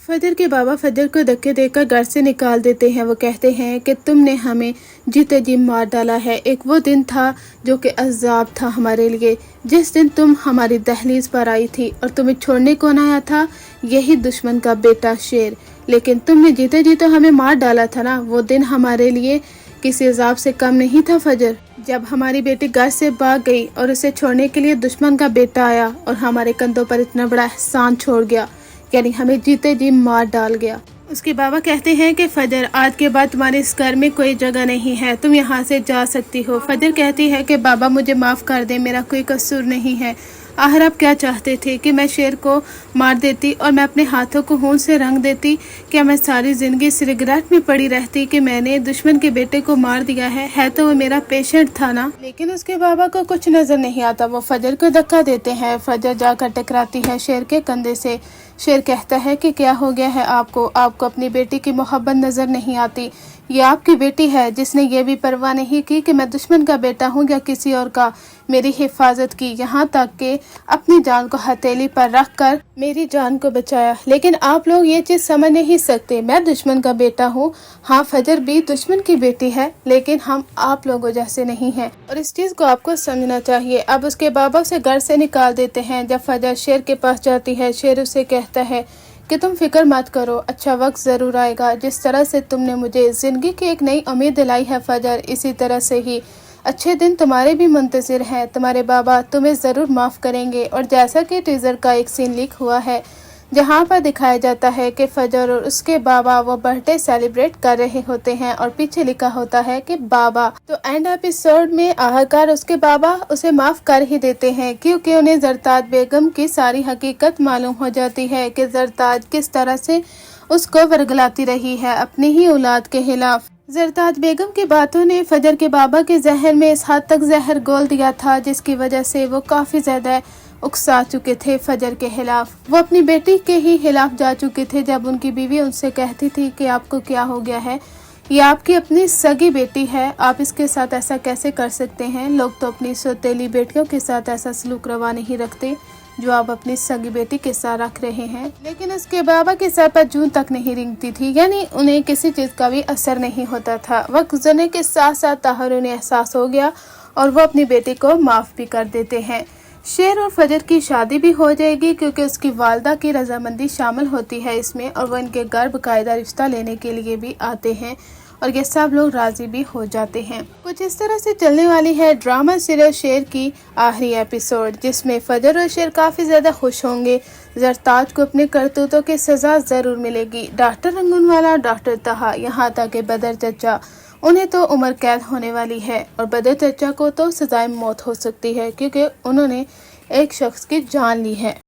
फजर के बाबा फजर को धक्के देकर घर से निकाल देते हैं। वो कहते हैं कि तुमने हमें जीते जी मार डाला है। एक वो दिन था जो कि अज़ाब था हमारे लिए, जिस दिन तुम हमारी दहलीज पर आई थी और तुम्हें छोड़ने कौन आया था? यही दुश्मन का बेटा शेर। लेकिन तुमने जीते जी तो हमें मार डाला था ना। वो दिन हमारे लिए किसी अज़ाब से कम नहीं था फजर। जब हमारी बेटी घर से भाग गई और उसे छोड़ने के लिए दुश्मन का बेटा आया और हमारे कंधों पर इतना बड़ा एहसान छोड़ गया, यानी हमें जीते जी मार डाल गया। उसके बाबा कहते हैं कि फजर, आज के बाद तुम्हारे इस घर में कोई जगह नहीं है, तुम यहाँ से जा सकती हो। फजर कहती है कि बाबा मुझे माफ़ कर दे, मेरा कोई कसूर नहीं है। आखिर आप क्या चाहते थे कि मैं शेर को मार देती और मैं अपने हाथों को खून से रंग देती? क्या मैं सारी ज़िंदगी इस रिग्रेट में पड़ी रहती कि मैंने दुश्मन के बेटे को मार दिया है तो वो मेरा पेशेंट था ना। लेकिन उसके बाबा को कुछ नज़र नहीं आता। वो फजर को धक्का देते हैं। फजर जाकर टकराती है शेर के कंधे से। शेर कहता है कि क्या हो गया है आपको अपनी बेटी की मोहब्बत नज़र नहीं आती? ये आपकी बेटी है जिसने ये भी परवाह नहीं की कि मैं दुश्मन का बेटा हूँ या किसी और का। मेरी हिफाजत की, यहाँ तक कि अपनी जान को हथेली पर रख कर मेरी जान को बचाया। लेकिन आप लोग ये चीज़ समझ नहीं सकते, मैं दुश्मन का बेटा हूँ। हाँ, फजर भी दुश्मन की बेटी है, लेकिन हम आप लोगों जैसे नहीं हैं और इस चीज़ को आपको समझना चाहिए। अब उसके बाबा उसे घर से निकाल देते हैं। जब फजर शेर के पास जाती है, शेर उसे कहता है कि तुम फिक्र मत करो, अच्छा वक्त ज़रूर आएगा। जिस तरह से तुमने मुझे ज़िंदगी की एक नई उम्मीद दिलाई है फजर, इसी तरह से ही अच्छे दिन तुम्हारे भी मुंतज़िर हैं। तुम्हारे बाबा तुम्हें ज़रूर माफ़ करेंगे। और जैसा कि टीज़र का एक सीन लीक हुआ है जहां पर दिखाया जाता है कि फजर और उसके बाबा वो बर्थडे सेलिब्रेट कर रहे होते हैं और पीछे लिखा होता है कि बाबा। तो एंड एपिसोड में आखिरकार उसके बाबा उसे माफ़ कर ही देते हैं, क्योंकि उन्हें ज़रताज बेगम की सारी हकीकत मालूम हो जाती है कि ज़रताज किस तरह से उसको वरगलाती रही है अपनी ही औलाद के खिलाफ। ज़रताज बेगम की बातों ने फजर के बाबा के जहन में इस हद तक जहर घोल दिया था जिसकी वजह से वो काफ़ी ज़्यादा उकसा चुके थे फजर के खिलाफ। वो अपनी बेटी के ही खिलाफ जा चुके थे जब उनकी बीवी उनसे कहती थी कि आपको क्या हो गया है, ये आपकी अपनी सगी बेटी है, आप इसके साथ ऐसा कैसे कर सकते हैं? लोग तो अपनी सौतेली बेटियों के साथ ऐसा सलूक रवा नहीं रखते जो आप अपनी सगी बेटी के साथ रख रहे हैं। लेकिन उसके बाबा के सर पर जून तक नहीं रेंगती थी, यानी उन्हें किसी चीज़ का भी असर नहीं होता था। वक्त गुजरने के साथ साथ ताहर उन्हें एहसास हो गया और वो अपनी बेटी को माफ़ भी कर देते हैं। शेर और फजर की शादी भी हो जाएगी क्योंकि उसकी वालदा की रजामंदी शामिल होती है इसमें, और वो इनके घर बाकायदा रिश्ता लेने के लिए भी आते हैं और ये सब लोग राजी भी हो जाते हैं। कुछ इस तरह से चलने वाली है ड्रामा सीरियल शेर की आखिरी एपिसोड, जिसमें फजर और शेर काफ़ी ज़्यादा खुश होंगे। ज़रताज को अपने करतूतों की सज़ा ज़रूर मिलेगी। डॉक्टर रंगूनवाला, डॉक्टर तहा, यहाँ तक कि बदर चचा, उन्हें तो उम्र कैद होने वाली है और बदर चचा को तो सजाए मौत हो सकती है क्योंकि उन्होंने एक शख्स की जान ली है।